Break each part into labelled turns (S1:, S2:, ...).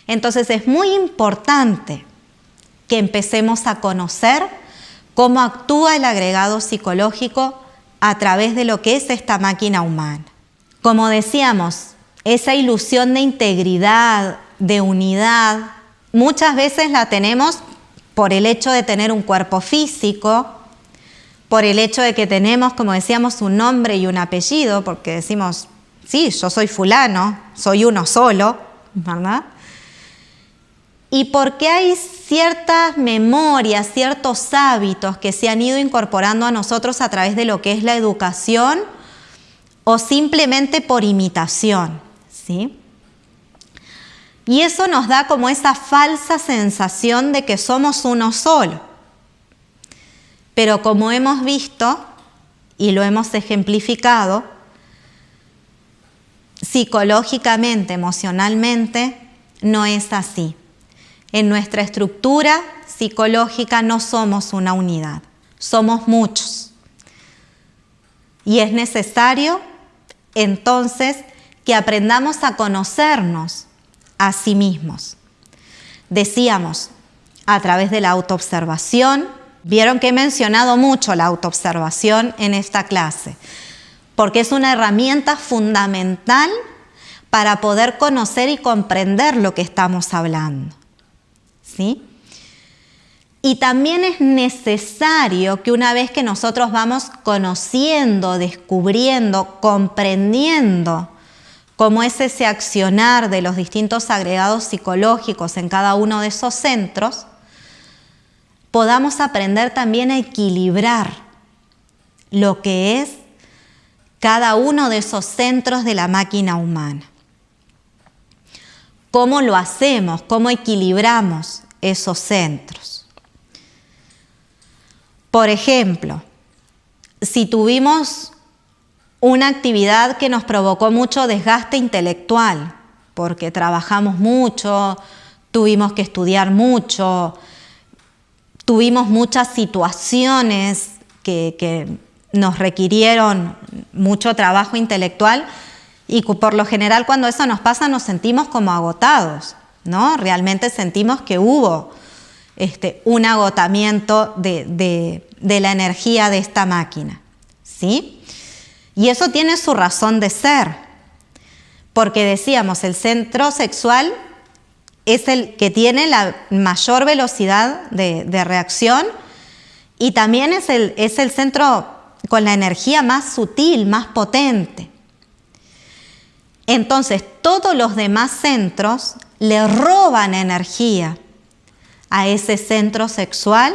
S1: Entonces es muy importante que empecemos a conocer cómo actúa el agregado psicológico a través de lo que es esta máquina humana. Como decíamos, esa ilusión de integridad, de unidad, muchas veces la tenemos por el hecho de tener un cuerpo físico, por el hecho de que tenemos, como decíamos, un nombre y un apellido, porque decimos, sí, yo soy fulano, soy uno solo, ¿verdad? Y porque hay ciertas memorias, ciertos hábitos que se han ido incorporando a nosotros a través de lo que es la educación o simplemente por imitación, ¿sí? Y eso nos da como esa falsa sensación de que somos uno solo. Pero como hemos visto y lo hemos ejemplificado, psicológicamente, emocionalmente, no es así. En nuestra estructura psicológica no somos una unidad, somos muchos. Y es necesario, entonces, que aprendamos a conocernos a sí mismos. Decíamos, a través de la autoobservación, vieron que he mencionado mucho la autoobservación en esta clase, porque es una herramienta fundamental para poder conocer y comprender lo que estamos hablando. ¿Sí? Y también es necesario que una vez que nosotros vamos conociendo, descubriendo, comprendiendo cómo es ese accionar de los distintos agregados psicológicos en cada uno de esos centros, podamos aprender también a equilibrar lo que es cada uno de esos centros de la máquina humana. ¿Cómo lo hacemos? ¿Cómo equilibramos esos centros? Por ejemplo, si tuvimos una actividad que nos provocó mucho desgaste intelectual, porque trabajamos mucho, tuvimos que estudiar mucho, tuvimos muchas situaciones que nos requirieron mucho trabajo intelectual, y por lo general cuando eso nos pasa nos sentimos como agotados, ¿no? Realmente sentimos que hubo un agotamiento de la energía de esta máquina, ¿sí? Y eso tiene su razón de ser, porque decíamos, el centro sexual es el que tiene la mayor velocidad de reacción y también es el centro con la energía más sutil, más potente. Entonces, todos los demás centros le roban energía a ese centro sexual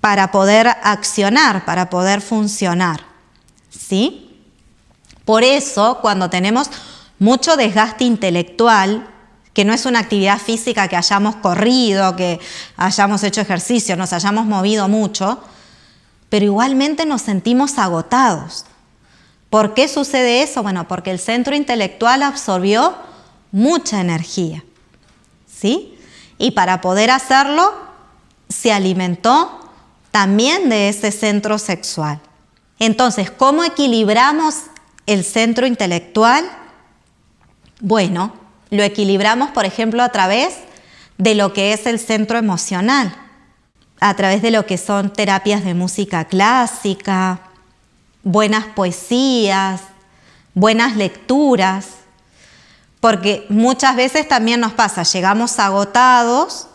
S1: para poder accionar, para poder funcionar, ¿sí? Por eso, cuando tenemos mucho desgaste intelectual, que no es una actividad física que hayamos corrido, que hayamos hecho ejercicio, nos hayamos movido mucho, pero igualmente nos sentimos agotados. ¿Por qué sucede eso? Bueno, porque el centro intelectual absorbió mucha energía, ¿sí? Y para poder hacerlo, se alimentó también de ese centro sexual. Entonces, ¿cómo equilibramos el centro intelectual? Bueno, lo equilibramos, por ejemplo, a través de lo que es el centro emocional, a través de lo que son terapias de música clásica, buenas poesías, buenas lecturas, porque muchas veces también nos pasa, llegamos agotados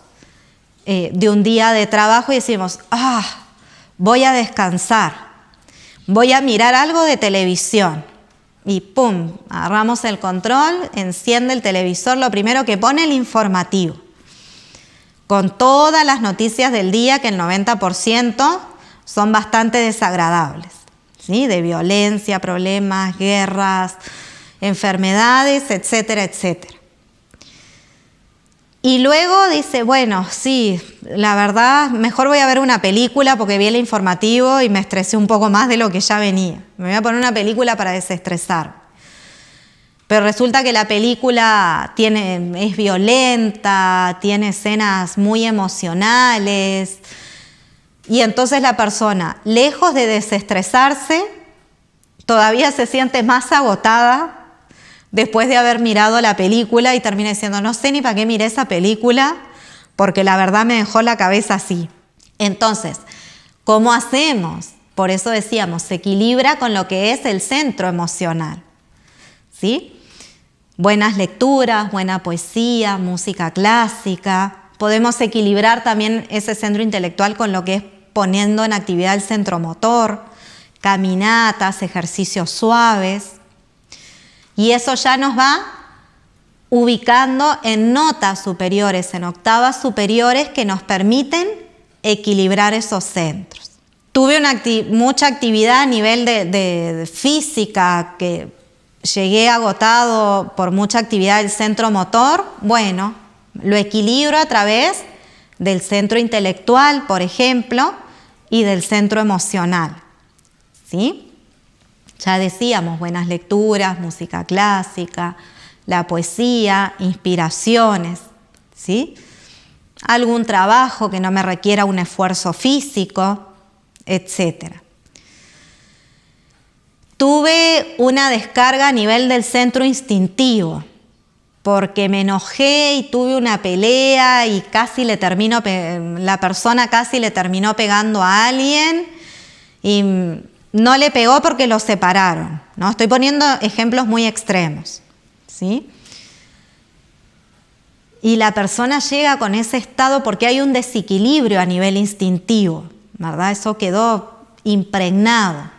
S1: de un día de trabajo y decimos, voy a descansar, voy a mirar algo de televisión. Y pum, agarramos el control, enciende el televisor, lo primero que pone el informativo, con todas las noticias del día, que el 90% son bastante desagradables, ¿sí? De violencia, problemas, guerras, enfermedades, etcétera, etcétera. Y luego dice, bueno, sí, la verdad, mejor voy a ver una película porque vi el informativo y me estresé un poco más de lo que ya venía. Me voy a poner una película para desestresar. Pero resulta que la película es violenta, tiene escenas muy emocionales. Y entonces la persona, lejos de desestresarse, todavía se siente más agotada después de haber mirado la película y termina diciendo, no sé ni para qué miré esa película, porque la verdad me dejó la cabeza así. Entonces, ¿cómo hacemos? Por eso decíamos, se equilibra con lo que es el centro emocional, ¿sí? Buenas lecturas, buena poesía, música clásica. Podemos equilibrar también ese centro intelectual con lo que es poniendo en actividad el centro motor, caminatas, ejercicios suaves. Y eso ya nos va ubicando en notas superiores, en octavas superiores que nos permiten equilibrar esos centros. Tuve mucha actividad a nivel de física, que llegué agotado por mucha actividad del centro motor. Bueno, lo equilibro a través del centro intelectual, por ejemplo, y del centro emocional, ¿sí? Ya decíamos, buenas lecturas, música clásica, la poesía, inspiraciones, ¿sí? Algún trabajo que no me requiera un esfuerzo físico, etc. Tuve una descarga a nivel del centro instintivo, porque me enojé y tuve una pelea y la persona casi le terminó pegando a alguien y no le pegó porque lo separaron, ¿no? Estoy poniendo ejemplos muy extremos, ¿sí? Y la persona llega con ese estado porque hay un desequilibrio a nivel instintivo, ¿verdad? Eso quedó impregnado.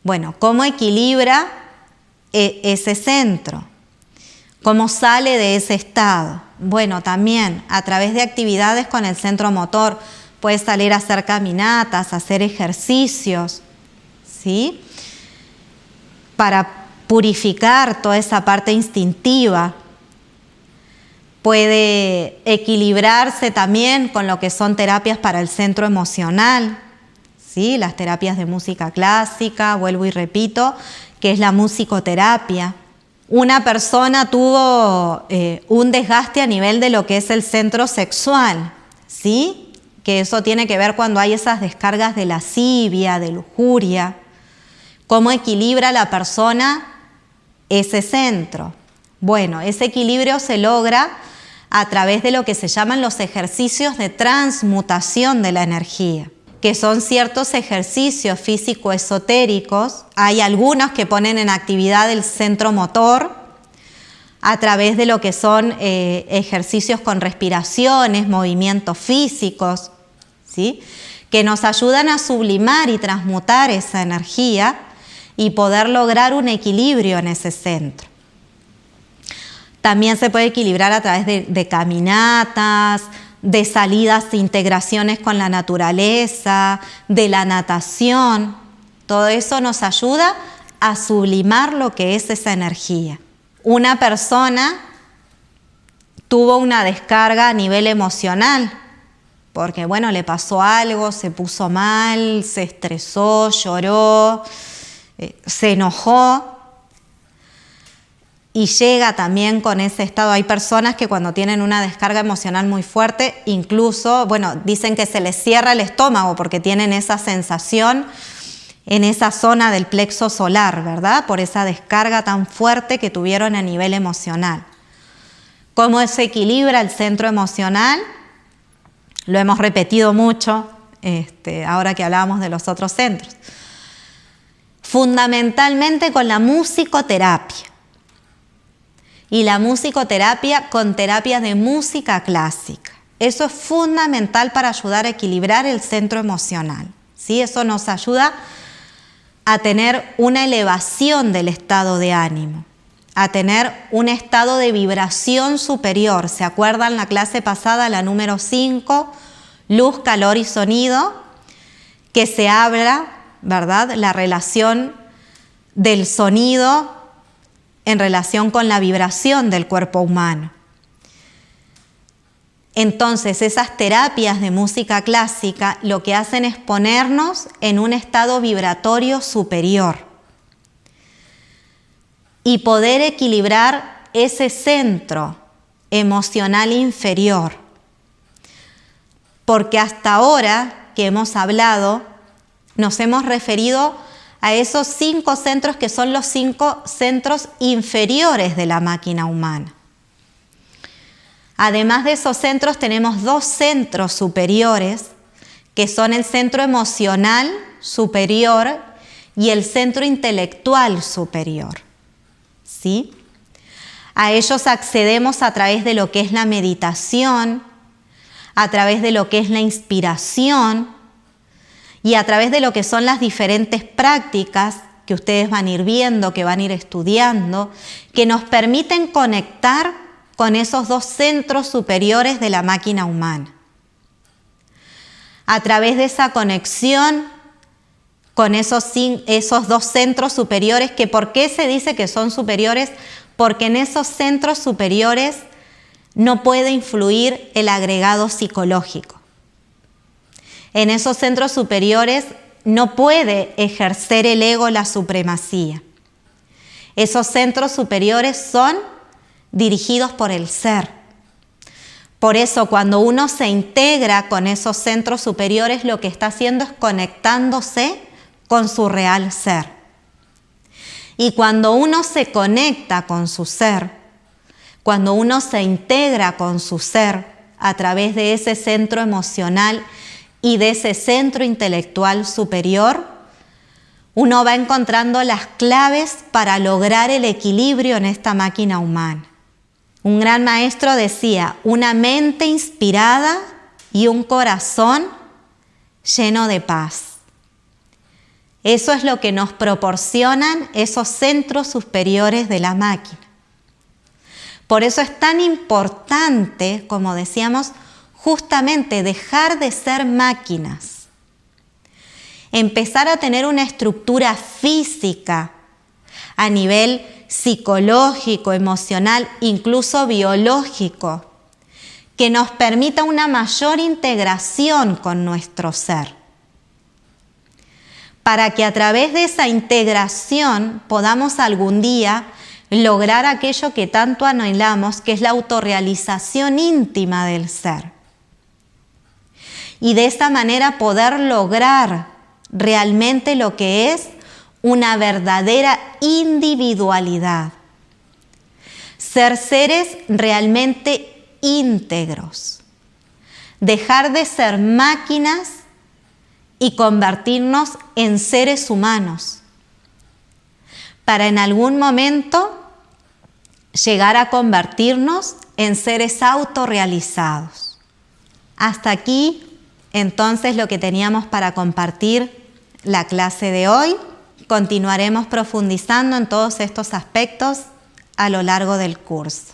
S1: Bueno, ¿cómo equilibra ese centro? ¿Cómo sale de ese estado? Bueno, también a través de actividades con el centro motor. Puedes salir a hacer caminatas, hacer ejercicios, ¿sí? Para purificar toda esa parte instintiva. Puede equilibrarse también con lo que son terapias para el centro emocional, ¿sí? Las terapias de música clásica, vuelvo y repito, que es la musicoterapia. Una persona tuvo un desgaste a nivel de lo que es el centro sexual, ¿sí? Que eso tiene que ver cuando hay esas descargas de lascivia, de lujuria. ¿Cómo equilibra la persona ese centro? Bueno, ese equilibrio se logra a través de lo que se llaman los ejercicios de transmutación de la energía, que son ciertos ejercicios físico-esotéricos. Hay algunos que ponen en actividad el centro motor a través de lo que son ejercicios con respiraciones, movimientos físicos, ¿sí? Que nos ayudan a sublimar y transmutar esa energía y poder lograr un equilibrio en ese centro. También se puede equilibrar a través de caminatas, de salidas, de integraciones con la naturaleza, de la natación. Todo eso nos ayuda a sublimar lo que es esa energía. Una persona tuvo una descarga a nivel emocional, porque bueno, le pasó algo, se puso mal, se estresó, lloró, se enojó. Y llega también con ese estado. Hay personas que cuando tienen una descarga emocional muy fuerte, incluso, bueno, dicen que se les cierra el estómago porque tienen esa sensación en esa zona del plexo solar, ¿verdad? Por esa descarga tan fuerte que tuvieron a nivel emocional. ¿Cómo se equilibra el centro emocional? Lo hemos repetido mucho ahora que hablábamos de los otros centros. Fundamentalmente con la musicoterapia. Y la musicoterapia con terapias de música clásica. Eso es fundamental para ayudar a equilibrar el centro emocional, ¿sí? Eso nos ayuda a tener una elevación del estado de ánimo, a tener un estado de vibración superior. ¿Se acuerdan la clase pasada, la número 5, luz, calor y sonido? Que se habla, ¿verdad? La relación del sonido en relación con la vibración del cuerpo humano. Entonces, esas terapias de música clásica lo que hacen es ponernos en un estado vibratorio superior y poder equilibrar ese centro emocional inferior. Porque hasta ahora que hemos hablado, nos hemos referido a esos 5 centros que son los 5 centros inferiores de la máquina humana. Además de esos centros tenemos 2 centros superiores, que son el centro emocional superior y el centro intelectual superior. ¿Sí? A ellos accedemos a través de lo que es la meditación, a través de lo que es la inspiración y a través de lo que son las diferentes prácticas que ustedes van a ir viendo, que van a ir estudiando, que nos permiten conectar con esos 2 centros superiores de la máquina humana. A través de esa conexión con esos 2 centros superiores, que ¿por qué se dice que son superiores? Porque en esos centros superiores no puede influir el agregado psicológico. En esos centros superiores no puede ejercer el ego la supremacía. Esos centros superiores son dirigidos por el ser. Por eso cuando uno se integra con esos centros superiores, lo que está haciendo es conectándose con su real ser. Y cuando uno se conecta con su ser, cuando uno se integra con su ser a través de ese centro emocional y de ese centro intelectual superior, uno va encontrando las claves para lograr el equilibrio en esta máquina humana. Un gran maestro decía, una mente inspirada y un corazón lleno de paz. Eso es lo que nos proporcionan esos centros superiores de la máquina. Por eso es tan importante, como decíamos, justamente dejar de ser máquinas, empezar a tener una estructura física a nivel psicológico, emocional, incluso biológico, que nos permita una mayor integración con nuestro ser, para que a través de esa integración podamos algún día lograr aquello que tanto anhelamos, que es la autorrealización íntima del ser. Y de esta manera poder lograr realmente lo que es una verdadera individualidad. Ser seres realmente íntegros. Dejar de ser máquinas y convertirnos en seres humanos. Para en algún momento llegar a convertirnos en seres autorrealizados. Hasta aquí entonces lo que teníamos para compartir la clase de hoy. Continuaremos profundizando en todos estos aspectos a lo largo del curso.